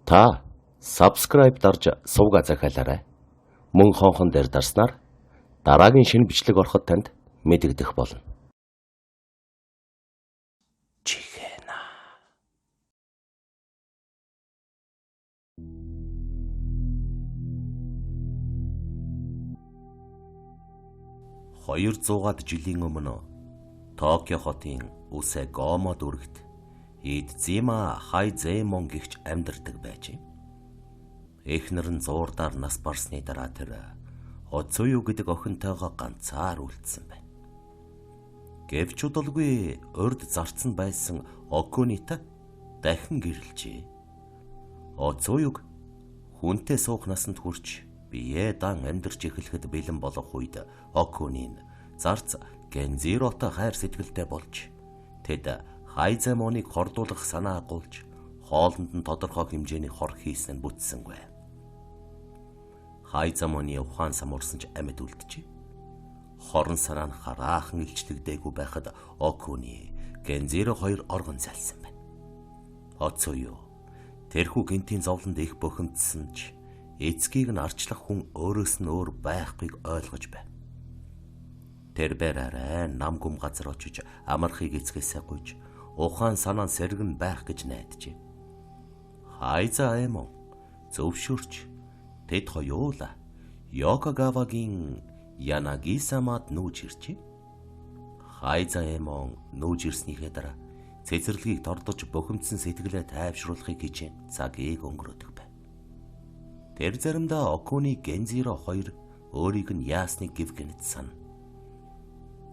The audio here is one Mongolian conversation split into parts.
Та subscribe дарж суугаа захиалаарай. Мөн хонхон дээр дарснаар дараагийн шинэ бичлэг ороход танд мэдэгдэх болно. Чихэна. Хоёр 200-аад жилийн өмнө Токио хотын Усэгомо дүүрэгт Идзима Хайзэмон гэгч амьдардаг байж. Эхнэр нь зуурдаар нас барсны дараа тэр Оцую гэдэг охинтойгоо ганцаар үлдсэн байна. Гэвч удалгүй урд зарцсан байсан Окунита дахин гэрэлжээ. Оцуюг хүнтэй суух насанд хүрч бие дан амьдарч эхлэхэд бэлэн болох үед Окунийн зарц Гензиротой хайр сэтгэлтэй болж тэд Хайзэмоныг хордуулах санаа агуулж хоолнд нь тодорхой хэмжээний хор хийсэн нь бүтсэнгүй. Хайзэмоны ухаан самуурсан ч амьд үлджээ. Хорон санаа нь хараахан илчлэгдээгүй байхад Окуни Гензиро хоёр оргон залсан байна. Оцую тэрхүү гинтийн зовлонд их бохимдсан ч эцгийг нь арчлах хүн өөрөөс нь өөр байхгүйг ойлгож байна. Тэр бэраарай нам гүм газар очиж амархыг эцгээсээ гуйж ухаан санаа сэргэн байх гэж найджээ. Хайзэмон зөвшөөрч тэд хоёулаа Йокогавагийн Янагисамад нүүж иржээ. Хайзэмон нүүж ирснийхээ дараа цэцэрлэгийг тордож бохимдсан сэтгэлээ тайвшруулахыг хичээн цагийг өнгөрөөдөг байв. Тэр заримдаа Окуни Гензиро хоёр өөрийг нь яасныг гівгэнэт сан.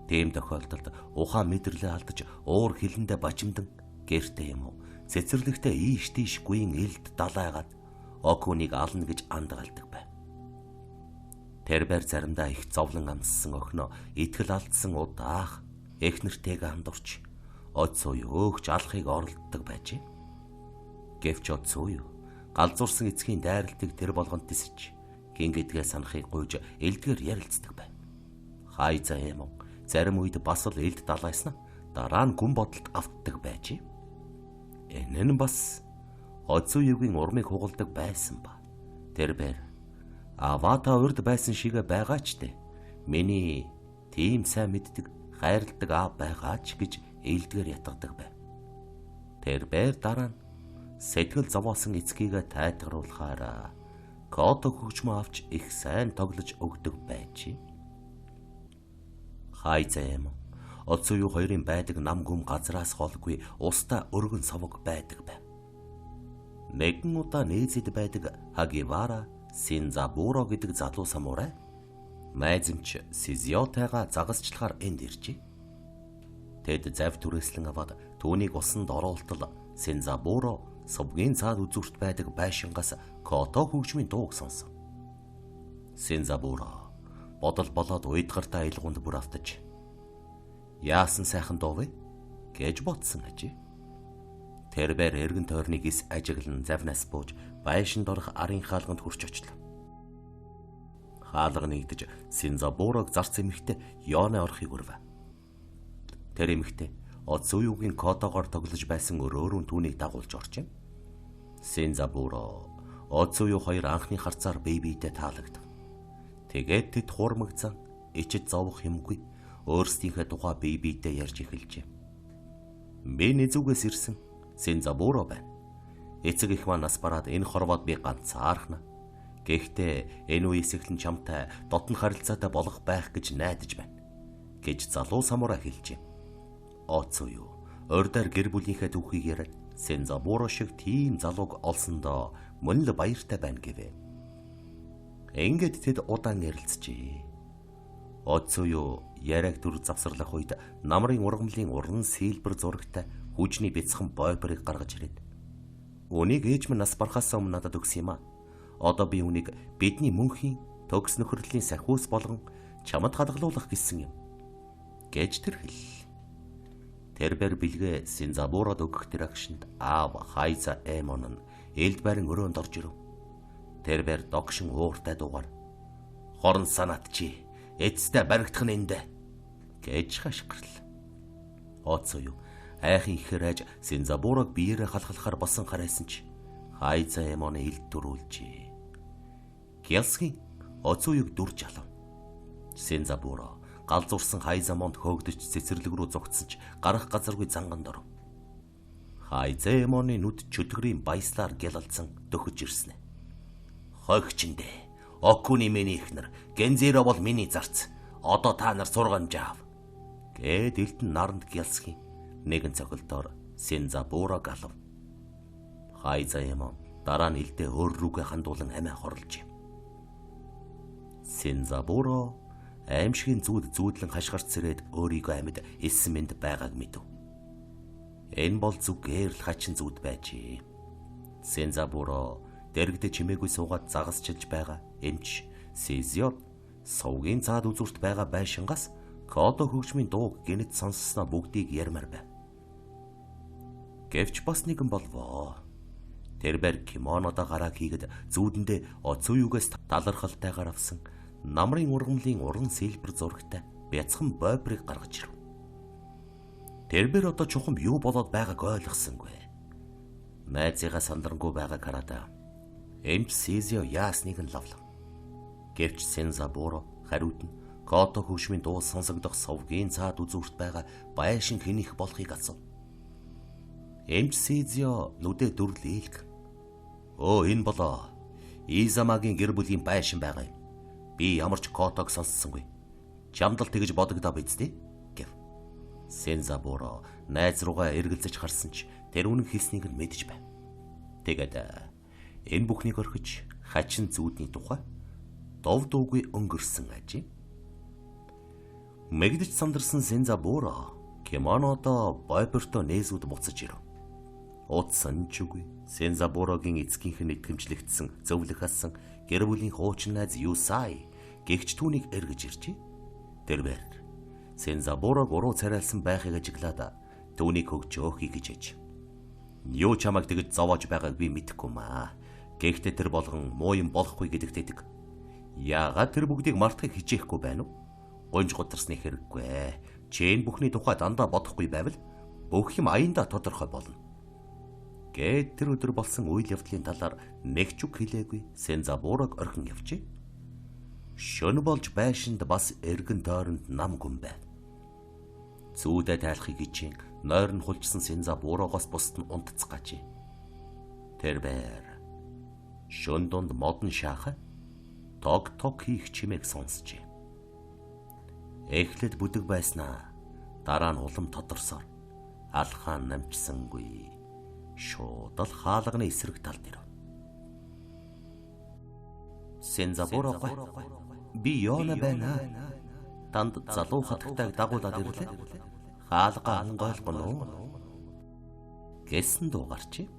Тийм тохиолдолд ухаан мэдрэлээ алдаж уур хилэндээ бачимдан гэртээ юм уу цэцэрлэгтээ ийш тийш гүйн элд далайгаад Окуниг ална гэж андгаалдаг байв. Тэр бэр заримдаа их зовлон амссан охиноо итгэл алдсан удаах эхнэртэйгээ хандурч Оцую өөгч алахыг оролддог байжээ. Гэвч Оцую галзуурсан эцгийн дайралтыг тэр болгонд тисэж гингэдгээ санахыг гуйж элдгээр ярилцдаг байв. Хайзэмон зарим үед бас л элд далайснаа дараа нь гүн бодолд автдаг байжээ. Энэ нь бас Оцуюгийн урмыг хугалдаг байсан ба. Тэр бэр авата урд байсан шиг байгаа ч тэ. Миний тийм сайн мэддэг хайрладаг аав байгаа ч гэж элдгээр ятгадаг байв. Тэр бэр дараа нь сэтгэл зовоосон эцгийг тайтгаруулахаар Кото хөгжмөө авч их сайн тоглож өгдөг байжээ. Хайзэмон Оцую хоёрын байдаг нам гүм газраас холгүй устаа өргөн совог байдаг байв. Нэгэн удаа нээзэд байдаг Хагивара Синзабуро гэдэг залуу самурай майзамч Сизиотайгаа загасчлахаар энд иржээ. Тэд зав түрээслэн аваад түүнийг усанд оруултал Синзабуро сувгийн цаад үзүүрт байдаг байшингаас Кото хөгжмийн дууг сонсон. Синзабуро бодол болоод уйдгартай аялгуунд бүр автаж яасан сайхан дуу вэ гэж бодсон ажээ. Тэр бэр эргэн тойрныг ис ажиглан завнаас бууж байшинд орох арын хаалганд хүрч очлоо. Хаалга нэгдэж Синзабурог зарц эмэгтэй Йоне орохыг өрөв. Тэр эмэгтэй Оцуюгийн Котогоор тоглож байсан өрөөрүүн түүнийг дагуулж орчээ. Синзабуро Оцую хоёр анхны харцаар бие биедээ таалагдав. Тэгээд тэд хуурмагцан ичид зовох юмгүй өөрсдийнхээ тухай бие биедээ ярьж эхэлжээ. Миний зүгээс ирсэн Синзабуро байна. Эцэг их маань нас бараад энэ хорвоод би ганцаархна. Гэхдээ энэ үеэс эхлэн чамтай дотн харилцаатай болох байх гэж найдаж байна гэж залуу самурай хэлжээ. Оцую урдаар гэр бүлийнхээ түүхийг яриад Синзабуро шиг тийм залууг олсондоо мөн л баяртай байна гэвэ. Ингээд тэд удаан ярилцжээ. Оцую яриаг дүр завсарлах үед намрын ургамлын уран сэлбэр зурагтай хүчний бяцхан бойбрыг гаргаж ирээд "Үнийг ээж минь нас барахаас өмнө надад өгсөн юм а. Одоо би үнийг бидний мөнхийн төгс нөхөрлийн сахиус болгон чамд хадгалуулах гэсэн юм" гэж тэр хэл. Тэр бэр бэлгээ Синзабурод өгөх тэр агшинд аав Хайзэмон нь элд байран өрөөнд орж ирэв. Тэр бэр догшин ууртай дуугаар "Хорон санаат чи эцтэй баригдах нь эндэ" гэж хашгирлаа. Оцую айхын ихээр айж Синзабурог биеэрээ халахлахаар босон харайсан ч Хайза Эмоны илт дөрүүлжээ. Гялсгийн оцууюг дүр жалав. Сензабуро галзуурсан Хайза Эмонд хөөгдөж цэцэрлэг рүү зогтсон ч гарах газаргүй занганд оров. Хайза Эмоны нүд чөтгөрийн баяслаар гялалцсан дөхөж ирсэн. Хогчиндээ Окуни миний ихнэр, Гензиро бол миний зарц. Одоо та нар сургамж аав. Гэд элдэн наранд гялсхийн нэгэн цохилтоор Сензабурог алав. Хайза Эмон дараа нь элдээ өөр рүүгээ хандуулан амиа хорлож юм. Сензабуро аимшигын зүүдлэн хашгирч сэрээд өөрийгөө амьд элсэн мэнд байгааг мэдв. Энэ бол зүгээр л хачин зүуд байжээ. Сензабуро дэрэгдэ чимээгүй суугаад загасчилж байгаа эмч Сезиот сувгийн цаад үзүүрт байгаа байшингаас Кодо хөгжмийн дууг гинэт сонссноо бүгдийг ярмаар байв. Гэвч бас нэгэн болвоо. Тэрбэр кимонодо гарааг хийгээд зүүдэндээ оцууюугаас талархалтайгаар авсан намрын ургамлын уран сэлбэр зурагтай бяцхан бойбрыг гаргаж ирв. Тэрбэр одоо чухам юу болоод байгааг ойлгосонгүй. Найзыгаа сандрангуй байгааг хараад эмч Сезио яасныг нь лавлав. Гэвч Сензабуро хариуд нь Кодо хөгжмийн дуу сонсогдох сувгийн цаад үзүүрт байгаа байшин хэнийх болохыг асуув. Эмч Сезио нүдэ дүрлээлг. Өө энэ болоо Изамагийн гэр бүлийн байшин байгаа юм. Би ямар ч Кодог сонссонгүй. Чамд л тэгж бодогдоо биз дээ гэв. Сензабуро найз руугаа эргэлзэж харсан ч тэр үнэн хэлснийг нь мэдэж байв. Тэгээд энэ бүхнийг орхиж хачин зүүдний тухай дов дуугүй өнгөрсөн ажээ. Мэгдэж сандарсан Сензабуро кимонодо бойборто нээсүүд буцаж ирв. Утсан ч үгүй. Сензабурогийн эцгийнх нь итгэмжлэгдсэн зөвлөх асан гэр бүлийн хуучин найз Юсай гэгч түүнийг эргэж иржээ. Тэрбэр Сензабурог уруу царайлсан байхыг ажиглаад түүнийг хөгж өөхий гэж ээж. Юу чамайг тэгж зовоож байгааг би мэдэхгүй маа. Гэхдээ тэр болгон муу юм болохгүй гэдэгтэйдэг. Яагаад тэр бүгдийг мартахыг хичээхгүй байна уу? Гонж гутарсны хэрэггүй. Чи энэ бүхний тухай дандаа бодохгүй байвал бүх юм аяндаа тодорхой болно. Гэт тэр өдөр болсон үйл явдлын талаар нэг ч үг хэлээгүй Сензабурог орхин явжээ. Шөнө болж байшинд бас эргэн тойронд нам гүн байв. Зүүдэ тайлахыг хичээн нойр нь хулжсан Сензабурогоос бусд нь унтцгаажээ. Тэрбэр шөн донд модон шаахаа тог хийх чимээг сонсчээ. Эхлээд бүдэг байснаа дараа нь улам тодорсоор алхаан намжсангүй. Шууд л хаалганы эсрэг талд ирв. Сензабуро би Йона байна. Танд залуу хатагтайг дагуулад ирлээ. Хаалга ангойлгоно уу? Гэсэн дуугарчи.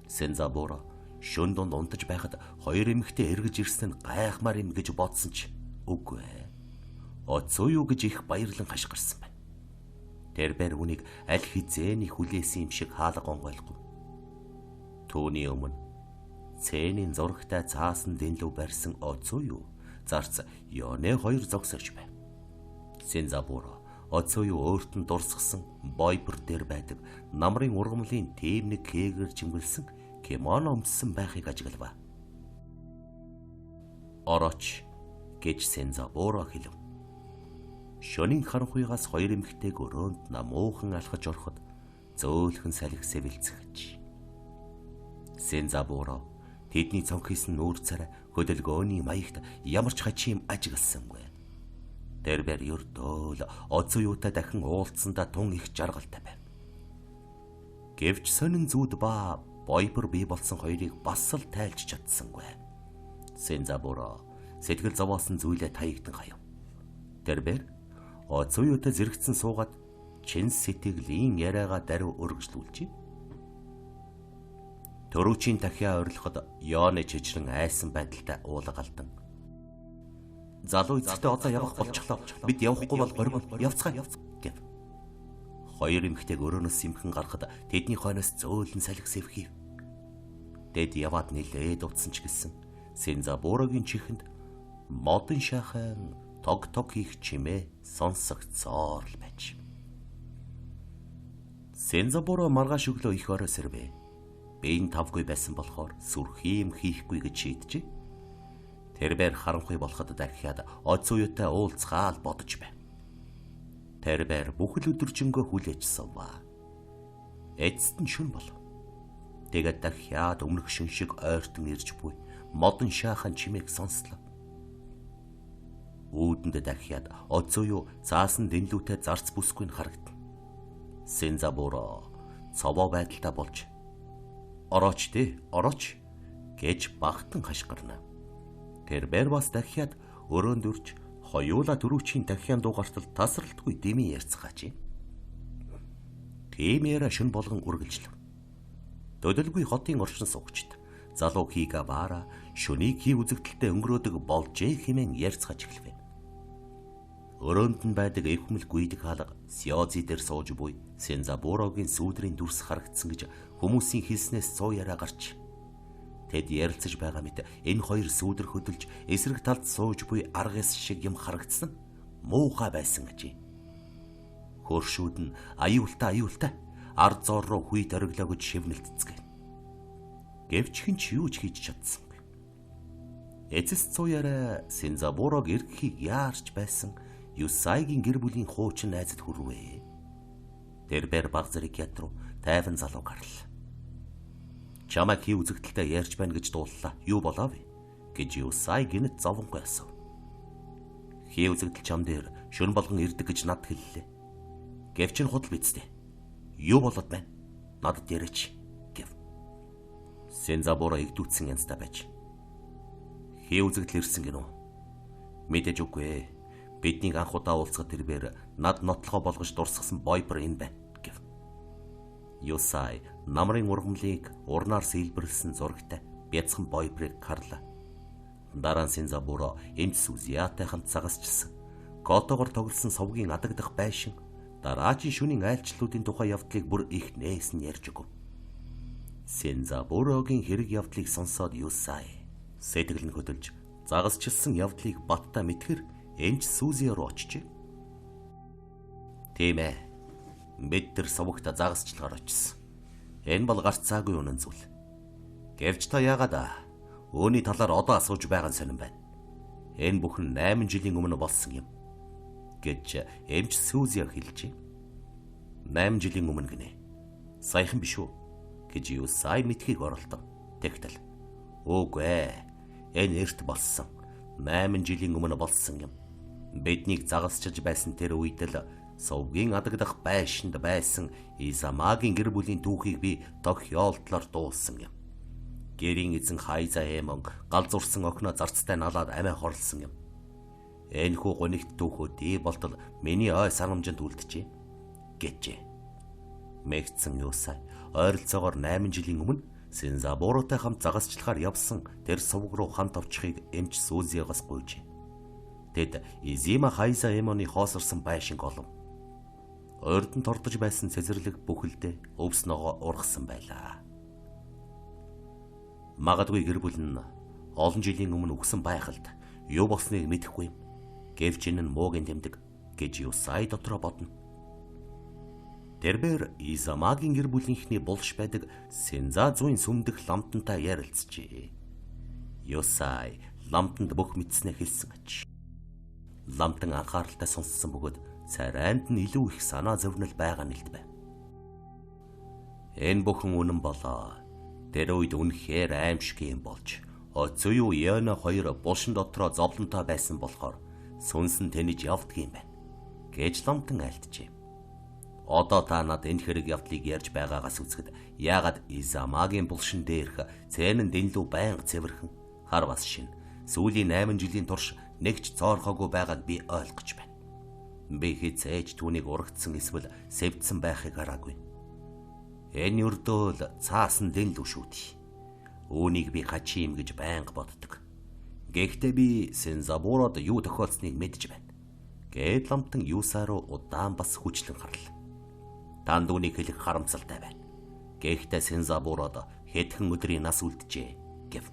Сензабуро шөн донд унтаж байхад хоёр эмэгтэй эргэж ирсэн нь гайхмаар юм гэж бодсон ч үгүй. Оцууюу гэж их баярлан хашгирсан байна. Тэрбэр үнийг аль хизээний хүлээсэн юм шиг хаалга онгойлгов. Түүний өмнө цэний зурагтай цаасан дэнлүү барьсан оцууюу зарц Йоне хоёр зогсож байв. Сензабуро оцууюу өөрт нь дурсгсан бойбор дээр байдаг намрын ургамлын тийм нэг хээгэр чимгэлсэн кимоно өмссөн байхыг ажиглав. Ороч гэж Сензабуро хэлв. Шөнийн харанхуйгаас хоёр эмэгтэйг өрөөнд намуухан алхаж ороход зөөлхөн салхи сэвэлцэж. Сензабуро тэдний цонхисэн нүүр царай хөдөлгөөний маягт ямар ч хачим ажигласангүй. Тэрбэр ердөө л оцууюутай дахин уулзсандаа тун их жаргалтай байв. Гэвч сонин зүүд ба бойбор бий болсон хоёрыг бас л тайлж чадсангүй. Сензабуро сэтгэл зовоосон зүйлээ таягдан хаяв. Тэрбэр оцууюутай зэрэгцэн суугаад чин сэтгэлийн яриагаа даруй өргөжлүүлжээ. Төрүүчийн дахиа орилоход Йоне чичрэн айсан байдалтай уулга алдан. Залуу эцэгтэй одоо явах болчихлоо. Бид явахгүй бол гориг явцгаая гэв. Хоёр эмэгтэйг өрөөнөөс сэмхэн гарахад тэдний хойноос зөөлөн салхи сэвхийв. Тэд яваад нилээд утсан ч гэсэн Сензабурогийн чихэнд модон шахан тог хийх чимээ сонсогдсоор л байж. Сензабуро маргааш өглөө их орой сэрвэ. биеийн тавгүй байсан болохоор сүрхий юм хийхгүй гэж шийджээ. Тэрбээр харанхуй болоход дахиад оц уюутай уулзгаал бодож байв. Тэрбээр бүхэл өдөржингөө хүлээж суваа. Эцэст нь шөнө болов. Тэгээд дахиад өмнөх шөн шиг ойртон ирж буй модон шаахан чимээг сонслоо. Үүдэнд дахиад оц уюу заасан дэнлүүтэй зарц бүсгүй нь харагдана. Сензабуро цовоо байдалтай болж орооч дээ, орооч гэж багтан хашгирна. Тэрбээр бас дахиад өрөөнд үрж хоёулаа дөрөвчийн дахиан дуугартал тасралтгүй дэмий ярьцгааж. Тийм яра шөн болгон үргэлжлэв. Төдөлгүй хотын орчин суугчд залуу Хигавара шөнийг хий үзэгдэлтэй өнгөрөөдөг болжээ хэмээн ярьцгааж эхэлв. Өрөөнд нь байдаг эвхмэл гүйдэг хаалга Сёзи дээр сууж буй Сензабурогийн сүүдрийн дүрс харагдсан гэж хүмүүсийн хэлснээс цоо яриа гарч. Тэд ярилцаж байгаа мэт энэ хоёр сүүдэр хөдөлж эсрэг талд сууж буй аргас шиг юм харагдсан муухай байсан гэж. Хөршүүд нь аюултай ард зоор руу хүйт ориглоо гэж шивнэлтцгээ. Гэвч хэн ч юу ч хийж чадсангүй. Эцэс цоо яриа Сензабурог эргэхийг яарч байсан Юсайгийн гэр бүлийн хуучин найзад хүрвэ. Тэрбээр баг зэрэг яд руу тайван залуу гарлаа. Чамайг хий үзэгдэлтэй ярьж байна гэж дууллаа. Юу болов вэ? гэж Юсай гинэт зовонгүй асуув. Хий үзэгдэл чам дээр шөн болгон ирдэг гэж над хэллээ. Гэвч энэ худал бидтэй. Юу болоод байна? Надад яриач гэв. Сензабуро игдүүцсэн янзтай байж. Хий үзэгдэл ирсэн гинөө. Мэдээж үгүй. Биднийг анх удаа уулзахад тэрбээр над нотлохоо болгож дурсгасан бойбер энэ байна гэв. Юсай намрын ургамлыг урнаар сэлбэрлсэн зурагтай бяцхан бойберыг харлаа. Дараа нь Сензабуро эмч Сүзиатай хамт загасчилсан. Котогоор тоглосон совгийн адагдах байшин дараачийн шөнийн айлчлалуудын тухай явдлыг бүр их нээсэн ярьж өгөв. Сензабурогийн хэрэг явдлыг сонсоод Юсай сэтгэл нь хөдөлж загасчилсан явдлыг баттай мэдхэр эмч Сүзи руу очив. Тийм ээ. Бид тэр совогт загасчлахаар очсон. Энэ бол гарцаагүй үнэн зүйл. Гэвч та яагаад өөний талаар одоо асууж байгаа нь сонирн байна. Энэ бүхэн 8 жилийн өмнө болсон юм гэж эмч Сүзи хэлжээ. 8 жилийн өмнө гинэ. Саяхан биш үү гэж Юсай мэдхийг оролдов. Тэгтэл үгүй энэ эрт болсон. 8 жилийн өмнө болсон юм. Биднийг загасчиж байсан тэр үед л совгийн адагдах байшинд байсан Изамагийн гэр бүлийн түүхийг би тохиолдлоор дуулсан юм. Гэрийн эзэн Хайза Эмон галзуурсан охиноо зарцтай налаад амиа хорлсон юм. Энэхүү гонигт түүхүүдий болтол миний ой санамжинд үлджээ гэжээ. Мэгцэн Юсай ойролцоогоор 8 жилийн өмнө Сензабуротой хамт загасчлахаар явсан тэр совг руу хамт овчихыг эмч Сүзиагаас гуйжээ. Тэд Изима Хайза Эмоны хоосорсон байшинг олов. Ойрдон тордож байсан цэцэрлэг бүхэлдээ өвс ногоо ургасан байлаа. Магадгүй гэр бүл нь олон жилийн өмнө өгсөн байхалд юу болсныг мэдэхгүй юм. Гэвч энэ нь муугийн тэмдэг гэж Юсай дотроо бодно. Тэрбээр Изамагийн гэр бүлийнхний булш байдаг Сензазуын сүмдэх ламтантай ярилцжээ. Юсай ламтанд бүх мэдснээ хэлсэн аж. Ламтан анхааралтай сонссон бөгөөд царайнд нь илүү их санаа зовнил байгаа нэлт байв. Энэ бүхэн үнэн болоо. Тэр үед үнэхээр аимшиг юм болж Оцуюу Яна хоёр булшин дотроо зовлонтой байсан болохоор сүнсэн тэнэж явдгийм байна гэж ламтан альджээ. Одоо та над энэ хэрэг явдлыг ярьж байгаагаас үзэхэд яагаад Изамагийн булшин дээрх цээнэн дэнлүү байнга цэвэрхэн хар бас шин сүүлийн 8 жилийн турш нэгч цоорхоогүй байгааг би ойлгож байна. Би хизээж түүнийг урагдсан эсвэл сэвдсэн байхыг хараагүй. Энэ өрдөөл цаасан дэнлүү шүү дээ. Үүнийг би хачим гэж байнга боддог. Гэхдээ би Сензабурод юу тохиолдсныг мэдж байна. Гэт ламтан Юсай руу удаан бас хүчлэн харлаа. Танд үүнийг хэлэх харамсалтай байна. Гэхдээ Сензабурод хэдхэн өдрийн нас үлджээ гэв.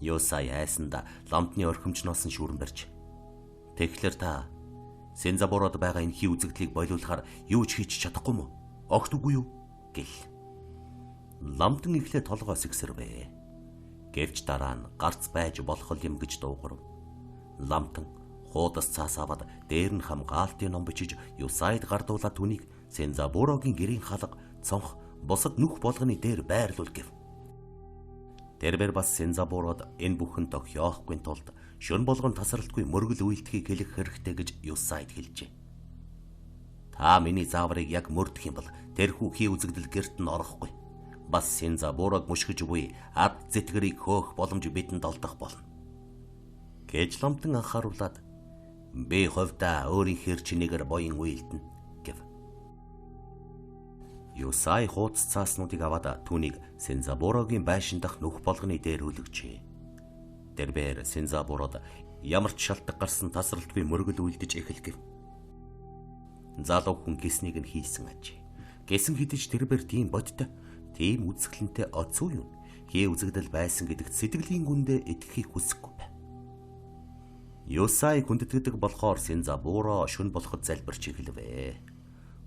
Юсай айсанда ламтны орхимчноос нь шүүрэн барьж. Тэгэхээр та Сензабурод байгаа энэ хий үзэгдлийг бойлуулахаар юу ч хийж чадахгүй мó? Огт үгүй юу? Гэл. Ламтан ихлэ толгоос ихсэрвэ. Гэвч дараа нь гарц байж болох юм гэж дуугарв. Ламтан хуудас цаас аваад дээр нь хамгаалтын ном бичиж Юсайд гардуулаад түүнийг Сензабурогийн гэрийн халга, цонх, бусад нүх болгоны дээр байрлуул гэв. Тэрбэр бас Сензабурод энэ бүхэн тохиохгүй тулд шөн болгон тасралтгүй мөргөл үйлдэхийг хэлэх хэрэгтэй гэж Юсайд хэлжээ. Та миний зааврыг яг мөрдөх юм бол тэрхүү хий үзэгдэл гэрт нь орохгүй. Бас Сензабурог мушгиж буй ад зэтгэрийг хөөх боломж бидэнд олдох болно. Гэж Ламтан анхааруулад би хувьдаа өөрийнхөө чинээгээр боён үйлдэнэ гэв. Юсай хуудас цааснуудыг аваад түүнийг Сензабурогийн байшин дах нүх болгоны дээр үлгэжээ. Тэрбээр Сензабурод ямар ч шалтгаан гарсан тасралтгүй мөргөл үйлдэж эхэлгэв. Залуу хүн гиснийг нь хийсэн ажээ. Гисэн хідэж тэрбээр тийм бодтой, тийм үзэсгэлэнтэй оцоо юм. Хий үзэгдэл байсан гэдэгт сэтгэлийн гүндээ итгэхийг хүсэхгүй байна. Юсай хүндэтгэдэг болохоор Сензабуро шүн болоход залбирч эхэлвэ.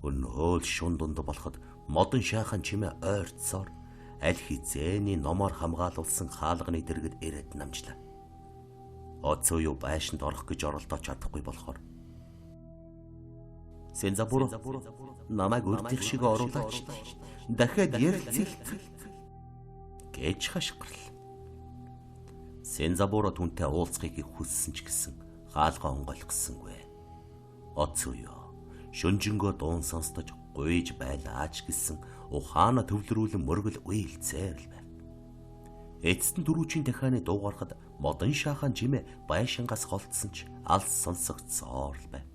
Өнөөл шүн дунд болоход модон шаахан чимээ ойрцсоор аль хизээний номоор хамгаалуулсан хаалганы дэргэд ирээд намжлаа. Оцоо юу байшинд орох гэж оролдож чадахгүй болохоор Сензабуро намайг үрдих шиг оруулаач. Дахиад ярилцэлт гэж хашгирал. Сензабуро түнтэй уулзахыг хүссэн ч гэсэн хаалгаа онгойлгосонгүй. Оцоо юу шүнжэнгөө дуун сонстож гуйж байлаач гэсэн ухаана төвлөрүүлэн мөргөл уйлцээр л байв. Эцэст нь дөрүүчийн дахианы дуугарахад модон шаахан жимээ байшингаас холдсон ч алс сонсогдсоор л байв.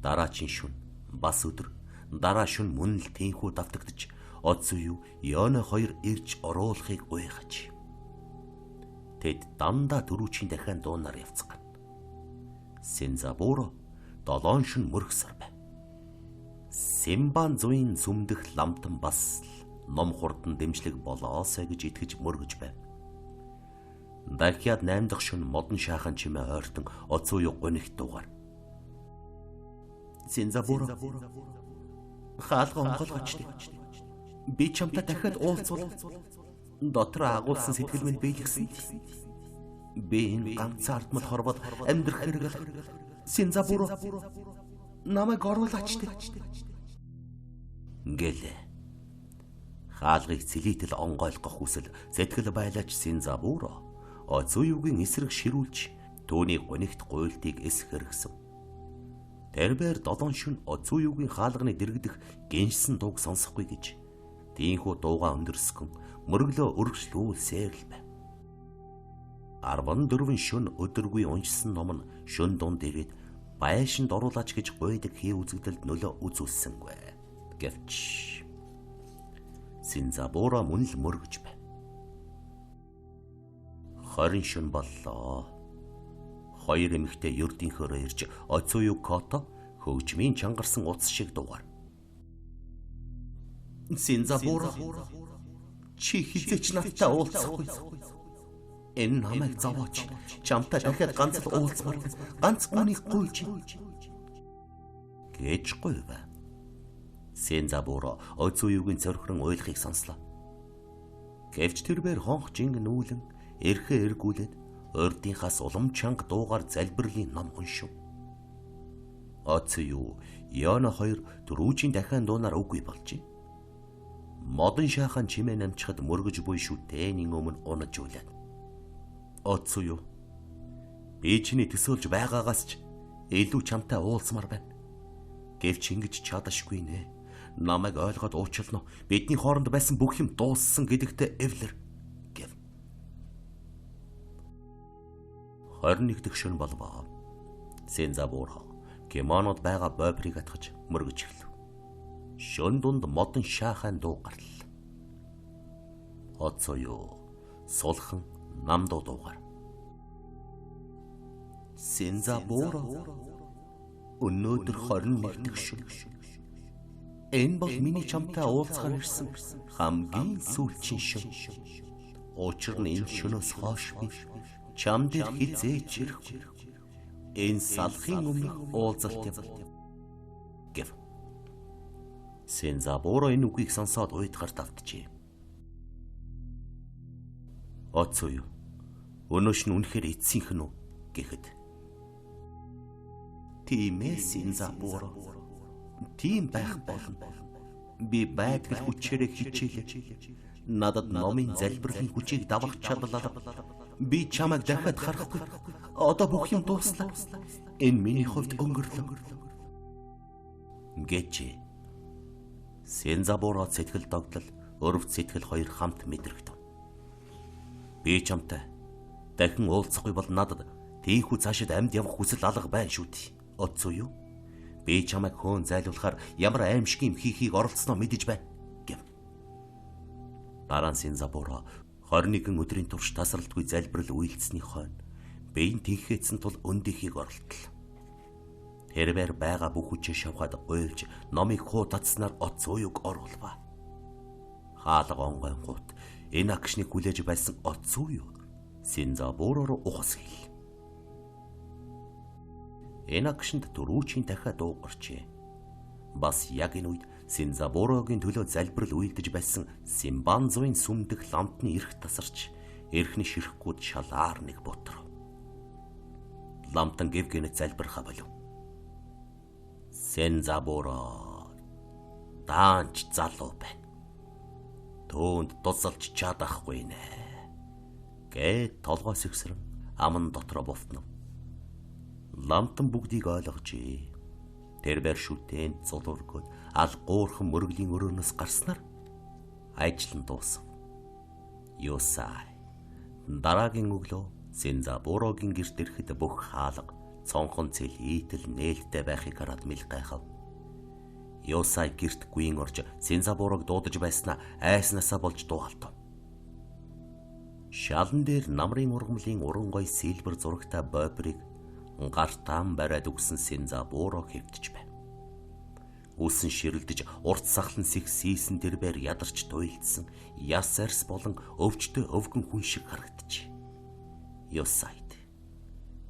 Дараачин шүн бас өдөр дараа шүн мөн л тийхүү давтагдж оцоо юу Йоно хоёр ирж оруулахыг уйгаж. Тэд дандаа дөрүүчийн дахиан дуунаар явцгаана. Сензабуро 7 шүн мөргсөр байв. Симбан зуйн сүмдэх Ламтан бас ном хурдан дэмжлэг болоосой гэж итгэж мөргөж байв. Дахиад 8 дахь шөнө модон шаахан чимээ ойртон оцоо юу гонигт дуугар. Сензабуро хаалга онгойлгоч. Би чамтай дахиад уулзвал дотор агуулсан сэтгэл минь биелгсэн. Би энэ ганцаар ардмал хорвоод амьдрах хэрэг л. Сензабуро намайг оруулаач. Гэлээ. Хаалгыг цэлийтэл онгойлгох хүсэл сэтгэл байлаач Сензабуро оцоо юугийн эсрэг ширүүлж түүний гонигт гуйлтыг эс хэрэгсэв. Тэрбээр 7 шөнө оцоо юугийн хаалганы дэргдэх гиншсэн дууг сонсохгүй гэж тийхүү дуугаа өндөрсгөн мөрөглөө өргөжлүүлсээр л байв. 14 шөнө өдөргүй уншсан ном нь шөнө дунд ирээд байшинд оруулаач гэж гуйдаг хий үзэгдэлд нөлөө үзүүлсэнгүй. Гэвч Сензабуро мөн л мөргөж байв. 20 шөнө боллоо. Хоёр эмэгтэй ердийнхөөрөө ирж оцоо юу кото хөгжмийн чангарсан утас шиг дуугар. Сензабуро чи хизээч надтай уулзахгүй. Энэ намайг заваач. Чамтай дахиад ганц л уулзмаар ганц үнийг гуйж гэж гуйв. Сензабуро оцоо юугийн цорхрон уйлахыг сонслоо. Гэвч тэрбээр хонх жинг нүүлэн эрхээ эргүүлээд урдынхаас улам чанга дуугаар залбирлын ном уншив. Оцоо юу Йоно хоёр дөрүүжийн дахиан дуунаар үгүй болжээ. Модон шаахан чимээ намчхад мөргөж буй шүтээний өмнө унаж үлээд. Оцоо юу би чиний төсөөлж байгаагаас ч илүү чамтай уулзмаар байна. Гэвч ингэж чадашгүй нэ. Намайг ойлгоод уучлана. Бидний хооронд байсан бүх юм дууссан гэдэгтээ эвлэр гэв. 21 дэх шөнө болвоо. Сензабуро кимонод байгаа бобрыг атгаж мөргөж эхлэв. Шөнө дунд модон шаахан дуу гарлаа. Оцоо юу сулхан намдуу дуугар. Сензабуро өнөөдөр 21 дэх шөнө. Энэ бол миний чамтай уулзахаар ирсэн хамгийн сүүлчийн шөнө. Учир нь энэ шөнөөс хойш би чам дээр хизээч ирэхгүй. Энэ салхын өмнөх уулзалт юм гэв. Сензабуро энэ үгийг сонсоод уйдгар давтжээ. Оцоо юу? Өнөөш нь үнэхээр эцсийнх нь үү гэхэд. Тийм ээ Синзабуро. Тийм байх болно. Би байдгал хүчээрээ хичээлээ. Надад номын залбирлын хүчийг давах чадлаа. Би чамайг дахиад харахгүй. Одоо бүх юм дууслаа. Энэ миний хувьд өнгөрлөө. Гэжээ. Синзабуро сэтгэл догдол, өрөвт сэтгэл хоёр хамт мэдрэгдэв. Би чамтай дахин уулзахгүй бол надад тийхүү цаашид амьд явах хүсэл алга байна шүү дээ. Оцоо юу? Би чамайг хөөн зайлуулахаар ямар аимшиг юм хийхийг оролцсноо мэдэж байна гэв. Дараа нь Синзабуро 21 өдрийн турш тасралтгүй залбирал үйлдсэний хойно биеийн тэнхээдсэн тул өндийнхийг оролдлоо. Тэрээр байгаа бүх хүчээ шавхад уйлж номыг хуу татснаар оцоо юг оруулва. Хаалга онгойнгууд энэ агшныг хүлээж байсан оцоо юу? Синзабуро ухас хэл. Энэ агшинд дөрүүчийн дахиад дуугарчээ. Бас яг энэ үед Синзабурогийн төлөө залбирал үйлдэж байсан Симбанзуын сүмдэх ламтны эрх тасарч эрхний ширхгүүд шалаар нэг бутрав. Ламтан гэвгэнэ залбирха болов. Синзабуро даанч залуу байна. Төөнд тусалж чадахгүй нэ. Гэт толгоос ихсрэн аман дотроо бовтнов. Ламтан бүгдийг ойлгожээ. Тэрбэр шүтэн зулуургод ал гоорхон мөргөлийн өрөөнөөс гарснаар ажил нь дуусав. Юсай дараагийн өглөө Синзабурогийн гэрт ирэхэд бүх хаалга цонхон цэл ийтэл нээлттэй байхыг хараад мэл гайхав. Юсай гэрт гүйн орж Синзабурог дуудаж байснаа айснасаа болж дуугалтав. Шалан дээр намрын ургамлын уран гой сэлбэр зурагтай бобрыг гартаан бариад өгсөн Синзабуро хэвдэж байна. Үсэн ширэлдэж урт сахлан сийсэн тэрбээр ядарч туйлдсан яс арс болон өвчтөй өвгөн хүн шиг харагдчих. Юсайд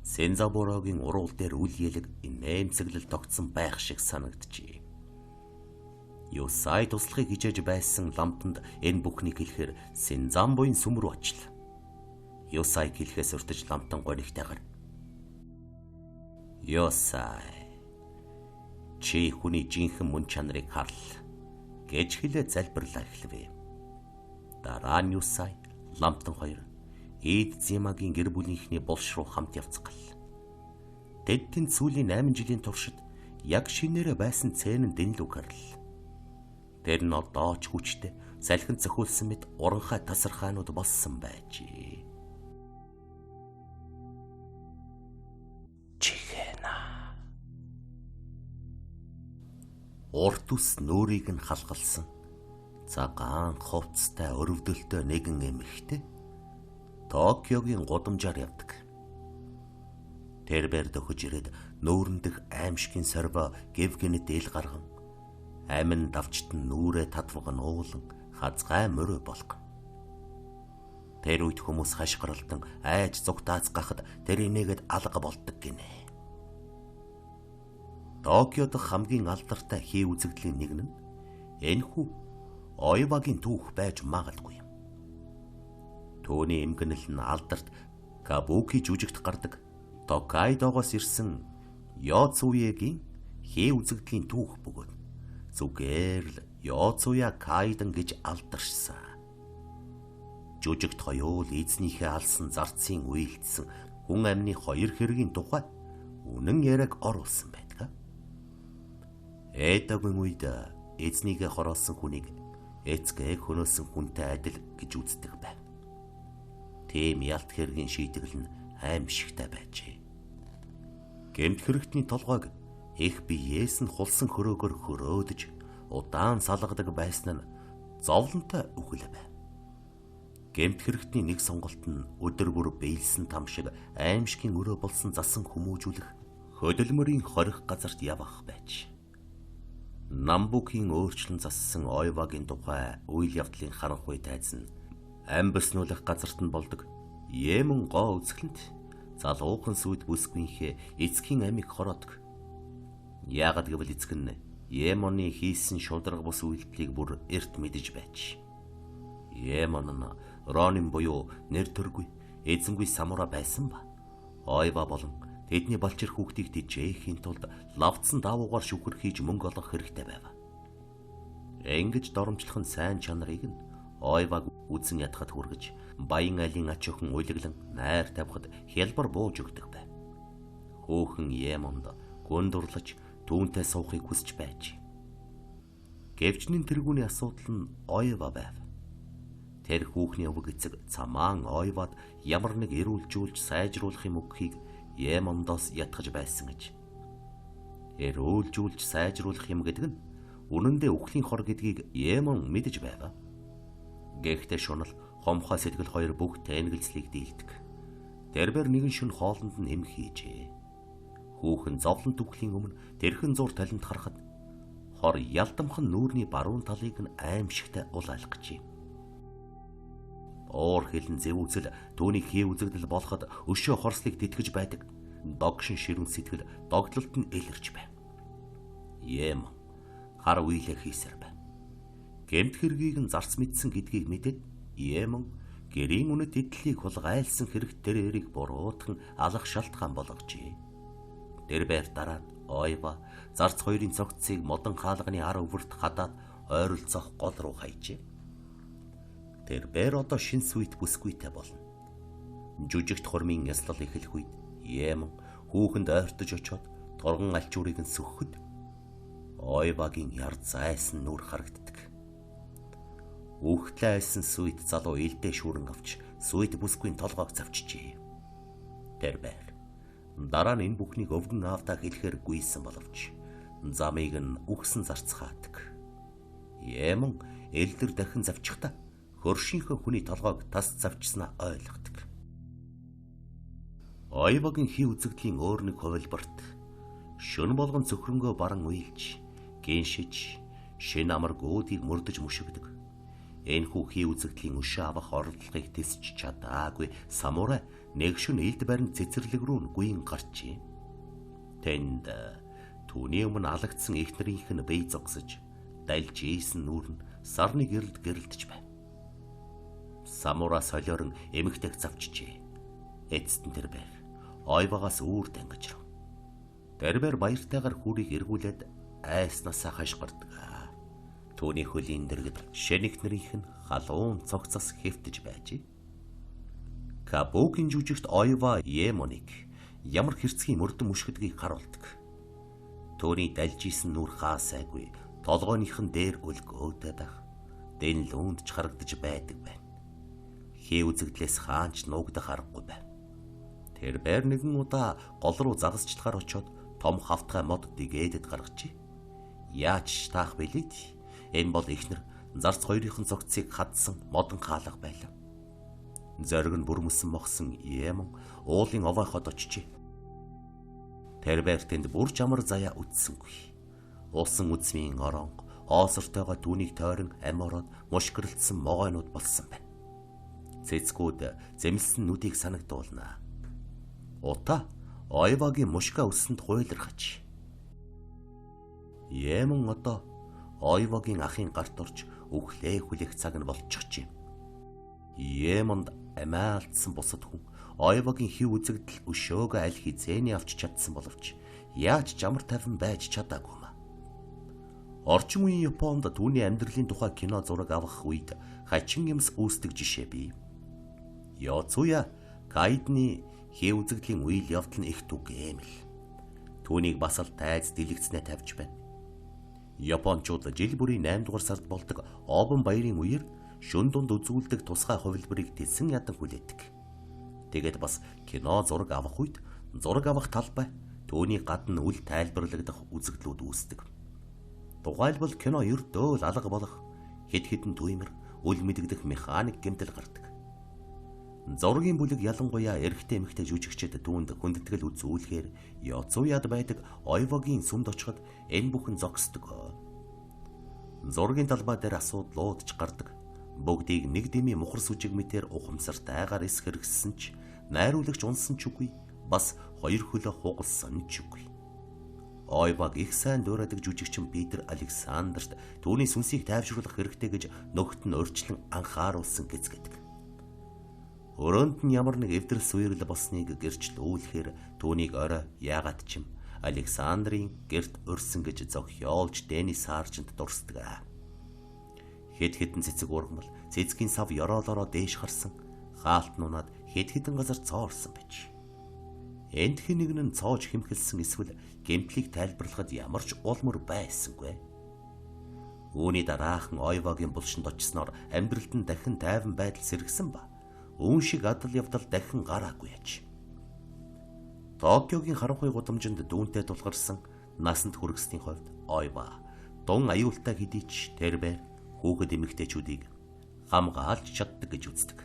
Синзабурогийн уруул дээр үл ялэг нэмцэглэл тогтсон байх шиг санагджээ. Юсай туслахыг хичээж байсан ламтанд энэ бүхнийг хэлэхээр Синзамбуын сүм рүү очлоо. Юсай хэлэхээс уртж ламтан гонигтайгаар Юсай чи хүний жинхэнэ мөн чанарыг харл гэж хэлээ залбирлаа эхлэв. Дараа нь Юсай ламтан хоёр Эд Зимагийн гэр бүлийнхний булш руу хамт явцгаал. Тэдний сүүлийн 8 жилийн туршид яг шинээрээ байсан цээн дэнлүг харл. Тэр нь одоо ч хүчтэй салхин зохиулсан мэт уранхай тасархаанууд болсон байжээ. Урт ус нөөрийг нь халгалсан цагаан хувцастай өрөвдөлтөй нэгэн эмэгтэй Токиогийн гудамжаар явдаг. Тэрбээр дөхөж ирээд нүүрэндх аимшигын сорвоо гэвгэнэт ил гарган амин давчт нь нүрээ татваган уулан хазгай мөрөө болгон. Тэр үед хүмүүс хашгиралдан айж зүгтаацгахад тэр инээгээд алга болдог гинэ. Токиод хамгийн алдартай хий үзэгдлийн нэг нь энэхүү Оевагийн түүх байж магадгүй юм. Төвний эмгэнэл нь алдарт Кабуки жүжигт гардаг Токайдогоос ирсэн Йоцуегийн хий үзэгдлийн түүх бөгөөд зүгээр л Йоцуя Кайдан гэж алдаршсан. Жүжигт хоёул эзнийхээ алсан зарцын үйлдсэн хүн амны хоёр хэргийн тухай үнэн яриаг оруулсан байдаг. Эдогийн үед эзнийгээ хороолсон хүнийг эцгээ хөнөөсөн хүнтэй адил гэж үздэг байв. Тийм ялт хэргийн шийтгэл нь аимшигтай байжээ. Гэмт хэрэгтний толгойг их биеэс нь хулсан хөрөөгөр хөрөөдөж удаан салгадаг байсан нь зовлонтой үхэл байв. Гэмт хэрэгтний нэг сонголт нь өдөр бүр биелсэн там шиг аимшигын өрөө болсон засан хүмүүжүүлэх хөдөлмөрийн хорих газарт явах байж. Намбукийн өөрчлөн зассан Оевагийн тухай үйл явдлын харанхуй тайз нь амбиснуулах газарт нь болдог Емэн гоо үзэсгэлэнт залуухан сүд бүсгүйнхээ эцгийн амийг хороодог. Яагад гэвэл эцэг нь Емоны хийсэн шударга бус үйлдэлийг бүр эрт мэдэж байж. Емон нь Ронин буюу нэр төргүй эзэнгүй самура байсан ба Ойва болон тэдний балчир хүүхдийг дижээхийн тулд лавцсан даавуугаар шүхэр хийж мөнгө олгох хэрэгтэй байв. Ингэж доромжлох нь сайн чанарыг нь Ойваг үзэн ядахад хүргэж баян айлын ач өхөн уйлглан найр тавихад хялбар бууж өгдөг байв. Хөөхөн Емонд гүндөрлөж түүнтэй суухыг хүсэж байж. Гэвчнийн тэргүүний асуудал нь Ойва байв. Тэр хүүхний өвөг эцэг цамаан Ойвад ямар нэг эрүүлжүүлж сайжруулах юм өгөхийг Емондоос ятгах байсан гэж. Эрүүлжүүлж сайжруулах юм гэдэг нь үнэндээ үхлийн хор гэдгийг Емон мэдэж байв. Гэхдээ шунал хомхоо сэтгэл хоёр бүх тэнэгэлцлийг дийлдэг. Тэрбэр нэгэн шөнө хоолнд нь эм хийжээ. Хүүхэн зовлон түглийн өмнө тэрхэн зур талент харахад хор ялдамхан нүүрний баруун талыг нь аимшигтай улайлгажээ. Оор хэлэн зэв үзэл түүний хий үзэгдэл болоход өшөө хорслыг тэтгэж байдаг. Догшин ширүүн сэтгэл догтлолт нь илэрч байв. Емон хар уйлаа хийсэр байв. Гэмт хэргийг нь зарц мэдсэн гэдгийг мэдээд Емон гэрийн үнэт эдлийг хулгайлсан хэрэг тэрэрийг буруутхан алах шалтгаан болгожээ. Тэр байр дараа Ойва зарц хоёрын цогцыг модон хаалганы ар өвөрт хадаад ойролцоох гол руу хайжээ. Тэр байр одоо шин сүйт бүсгүйтэй болно. Жүжигт хурмын яслал эхлэх үед Емон хүүхэнд ойртож очоод торгон алчуурыг нь сөхөхөд Ойвагийн яр зайсан нүур харагддаг. Үхтлээ айсан сүйт залуу илдээ шүүрэн авч сүйт бүсгүйн толгойг завчжээ. Тэр байр дараа нь энэ бүхнийг өвгөн аавдаа хэлэхээр гүйсэн боловч замыг нь үхсэн зарцгаадаг. Емон элдэр дахин завчихтаа хөршийнхөө хүний толгойг тас завчснаа ойлгодог. Ойвагийн хий үзэгдлийн өөр нэг хувилбарт шөнө болгон цөхрөнгөө баран уйлж, гиншиж, шин амар гүүдийг мөрдөж мөшгдөг. Энэхүү хий үзэгдлийн өшөө авах оролдлогыг тэсч чадаагүй самурай нэг шөнө элд барин цэцэрлэг рүү гүйн гарчээ. Тэнд түүний өмнө алагдсан эхнэрийнх нь бие зогсож, дайлж ийсэн нүүр нь сарны гэрэлд гэрэлдэж байв. Самурай солиорон эмэгтэйг завчжээ. Эцэст нь тэр байр Ойвагаас үүр дангаж рав. Тэр байр баяртайгаар хүрийг эргүүлээд айснасаа хашгирдаг. Түүний хөлийн дэргэд шэнэгнэрийнх нь халуун цогцос хэвтэж байжээ. Кабугийн жүжигт Ойва Емоник ямар хэрцгий мөрдөн мушгидгийг харуулдаг. Түүний дальж исэн нүур хаасайгүй толгойнхын дээр өлгөөтэй байх. Дэн лүүнд ч харагдаж байдаг байна. Хий үзэгдлээс хаанч нуугдах аргагүй байв. Тэр байр нэгэн удаа гол руу загасчлахаар очоод том хавтгай мод дэгээдэд гаргажээ. Яаж таах билээ? Энэ бол эхнэр зарц хоёрын цогцыг хадсан модон хаалга байлаа. Зориг нь бүрмөсөн мохсон Емон уулын овооход очижээ. Тэр байр тэнд бүр жамар заяа үтсэнгүй. Усан үзмийн оронго хоосортойгоо түүнийг тойрон амороод мушгирлцсан могойнууд болсон байна. Цэцгүүд зэмлсэн нүдийг санагдуулнаа. Ута Ойвагийн мушга өссөнд хуйлархаж. Емон одоо Ойвагийн ахын гарт орж өглөө хүлээх цаг нь болчихжээ. Емонд амиа алдсан бусад хүн Ойвагийн хив үзэгдэл өшөөгөө аль хизээний авч чадсан боловч яаж жамар тавин байж чадаагүй маа. Орчин үеийн Японд түүний амьдралын тухай кино зураг авах үед хачин юмс үүсдэг жишээ бий. Йоцуя Кайдны хив үзэгдлийн үйл явдал нь их түгээмэл. Түүнийг бас л тайз дэлгэцнээ тавьж байна. Япончууд жил бүрийн 8 дугаар сард болдог Обон баярын үеэр шөн дунд үзүүлдэг тусгай хувилбарыг тэсэн ядан хүлээдэг. Тэгээд бас кино зураг авах үед зураг авах талбай түүний гадна үл тайлбарлагдах үзэгдлүүд үүсдэг. Тухайлбал кино ердөө л алга болох хэд хэдэн түймэр үл мэдэгдэх механик гэмтэл гардаг. Зургийн бүлэг ялангуяа эрэгтэй эмэгтэй жүжигчид түүнд хүндэтгэл үзүүлэхээр Йоцуяд байдаг Ойвагийн сүмд очиход энэ бүхэн зогсдог. Зургийн талбай дээр асуудлууд ч гардаг. Бүгдийг нэг дэмий мухар сүжиг мэтэр ухамсартайгаар эс хэрэгссэн ч найруулагч унсан ч үгүй, бас хоёр хөлөө хугалсан ч үгүй. Ойваг их сайн дуурайдаг жүжигчин Питер Александрт түүний сүнсийг тайвшруулах хэрэгтэй гэж нөхөд нь урьдчилан анхааруулсан гэцгээдэг. Өрөөнд нь ямар нэг эвдрэл суйрал болсныг гэрчлүүлэхээр түүнийг орой яагаад ч юм Александрийн герт өрсөн гэж зохиолж Дэнни Саржент дурсдаг. Хэд хэдэн цэцэг ургамал цэцгийн сав ёроолороо дээш харсан хаалт нунаад хэд хэдэн газар цоорсон байж. Энд хэн нэгэн нь цоож хэмхэлсэн эсвэл гэмтлийг тайлбарлахад ямар ч улмөр байсангүй. Үүний дараахан Ойвагийн булшинд очсноор амьдралд нь дахин тайван байдал сэргсэн ба үүн шиг адал явдал дахин гараагүй яж. Токиогийн харанхуй гудамжинд дүүнтэй тулгарсан насанд хүргэсний хувьд Ойва дун аюултай хэдий ч тэрбээр хүүхэд эмэгтэйчүүдийг хамгаалж чаддаг гэж үздэг.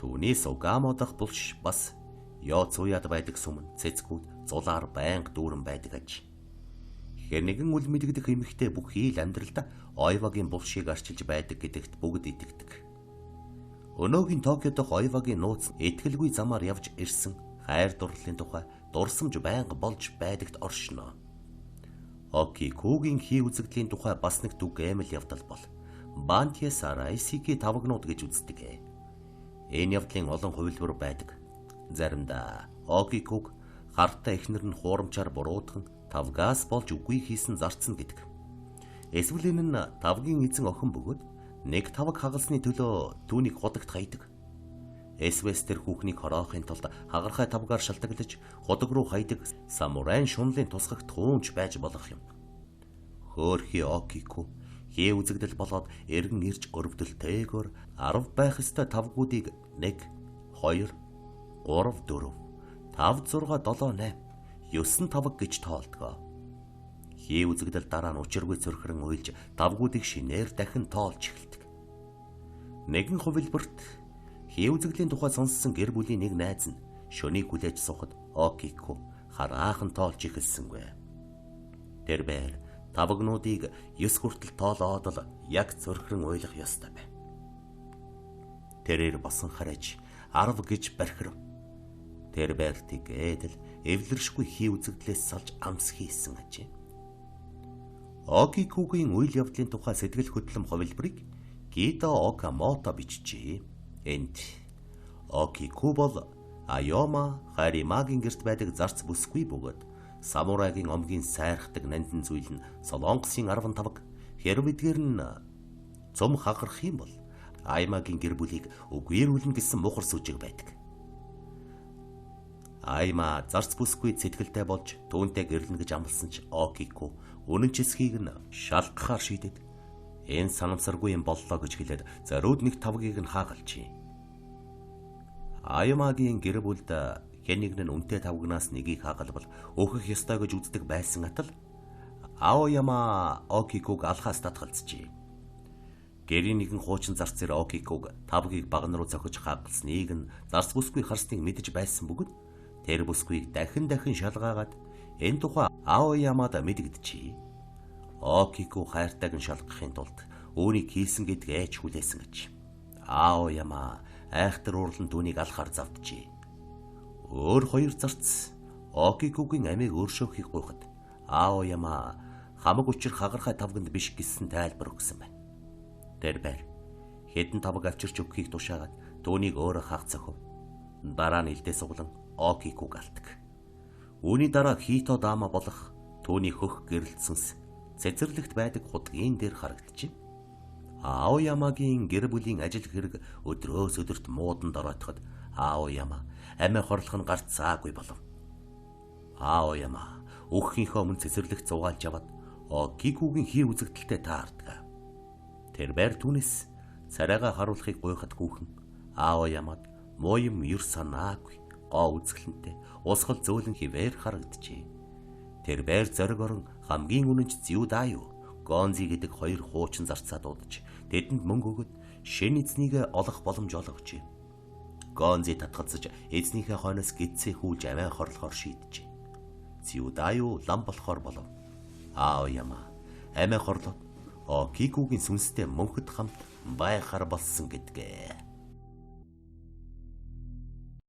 Түүний Сугамо дахь булш бас Ёцуяд байдаг сүмэн цэцгүүд зулаар байнга дүүрэн байдаг аж. Хэр нэгэн үл мэдэгдэх эмэгтэй бүхий л амьдралдаа Ойвагийн булшийг арчилж байдаг гэдэгт бүгд итгэдэг. Өнөөгийн Токио дахь Ойвагийн нууц итгэлгүй замаар явж ирсэн хайр дурлалын тухай дурсамж байнга болж байдагт оршино. Окикугийн хий үзэгдлийн тухай бас нэг дүг аймал явдал бол Бантья Сарайсики тавгнууд гэж үздэг. Энэ явдлын олон хувилбар байдаг. Заримдаа Окикуг хартаа эхнэр нь хуурамчаар буруудхан тавгаас болж үгүй хийсэн зарцна гэдэг. Эсвэл энэ нь тавгийн эзэн охин бөгөөд нэг тавг хагалсны төлөө түүнийг худагт хайдаг. Эсвэл тэр хүүхнийг хороохын тулд хагархай тавгаар шалтгаалж худаг руу хайдаг самурайн шунлын тусгагт хуунч байж болох юм. Хөөрхи Окику хий үзэгдэл болоод эргэн ирж өрөвдөлтэйгээр 10 байх ёстой тавгуудыг 1 2 3 4 5 6 7 8 9 тавг гэж тоолдгоо. Хий үзэгдэл дараа нь учиргүй цөрхрөн уйлж тавгуудыг шинээр дахин тоолж эхэлдэг. Нэгэн хувилбарт хий үзэгдлийн тухай сонссон гэр бүлийн нэг найз нь шөнийг хүлээж сухад Окику хараахан тоолж эхэлсэнгүй. Тэрбээр тавгнуудыг 9 хүртэл тоолоод л яг цөрхрөн уйлах ёстой бай. Тэрээр босон хараач 10 гэж бархирав. Тэрбээр тэгээд л эвлэршгүй хий үзэгдлээс салж амс хийсэн ажээ. Окикугийн үйл явдлын тухай сэтгэл хөдлөм хувилбарыг Гидо Окамото бичжээ. Энд Окику бол Аяма Харимагийн гэрт байдаг зарц бүсгүй бөгөөд самурайгийн омгийн сайрхдаг нандин зүйл нь Солонгосын 15 хэрв эдгээр нь цом хагарах юм бол Аймагийн гэр бүлийг үгээрүүлнэ гэсэн мухар сүжиг байдаг. Айма зарц бүсгүй сэтгэлтэй болж түүнтэй гэрлэнэ гэж амласан ч Окику үнэн чисхийг нь шалгахаар шийдэд энэ санамсаргүй юм боллоо гэж хэлээд зориуд нэг тавгийг нь хаагалжээ. Аймагийн гэр бүлд хэн нэгэн нь үнэтэй тавгнаас нэгийг хаагалбал өөхөх ёстой гэж үздэг байсан атал Аояма Окикуг алхаас татгалзжээ. Гэрийн нэгэн хуучин зарцэр Окикуг тавгийг багн руу зохиж хаагалсныг нь зарц бүсгүй харсныг мэдэж байсан бөгөөд тэр бүсгүйг дахин шалгаагаад энэ тухай Аоямад мэдэгдэжээ. Окику хайртайг нь шалгахын тулд үүнийг хийсэн гэдг ээж хүлээсэн гэж. Аояма айхтар уурлан түүнийг алхаар завджээ. Өөр хоёр зарц Окикугийн амийг өөршөөхийг гуйхад Аояма хамаг учир хагархай тавганд биш гэсэн тайлбар өгсөн байна. Тэрбээр хэдэн тавг авчирч өгөхийг тушаагаад түүнийг өөрөө хаах цохив. Дараа нь илдээ суглан Окикуг алдаг. Үүний дараа Хито Дама болох түүний хөх гэрэлт сүнс цэцэрлэгт байдаг худгийн дээр харагдчихэ. Аоямагийн гэр бүлийн ажил хэрэг өдрөөс өдөрт муудан дороотоход Аояма амиа хорлох нь гарцаагүй болов. Аояма өөхийнхөө өмнө цэцэрлэгт зугаалж аваад Окикугийн хий үзэгдэлтэй таардаг. Тэрбээр түүнээс царайгаа харуулахыг гуйхад хүүхэн Аоямад муу юм юр санаагүй гоо үзгэлэнтэй усгал зөөлөн хിവэр харагджээ. Тэрбээр зориг орон хамгийн үнэнч Зюдаю Гонзи гэдэг хоёр хуучин зарцаа дуудаж тэдэнд мөнгө өгöd шин эзнийг олох боломж олгожээ. Гонзи татгалзаж эзнийхээ хойноос гидсээ хүүлж аваа хорлохоор шийджээ. Зюдаю лам болохоор болов. Аояма амиа хорлоод Окикугийн сүнстэй мөнхөд хамт байхаар болсон гэдгээ.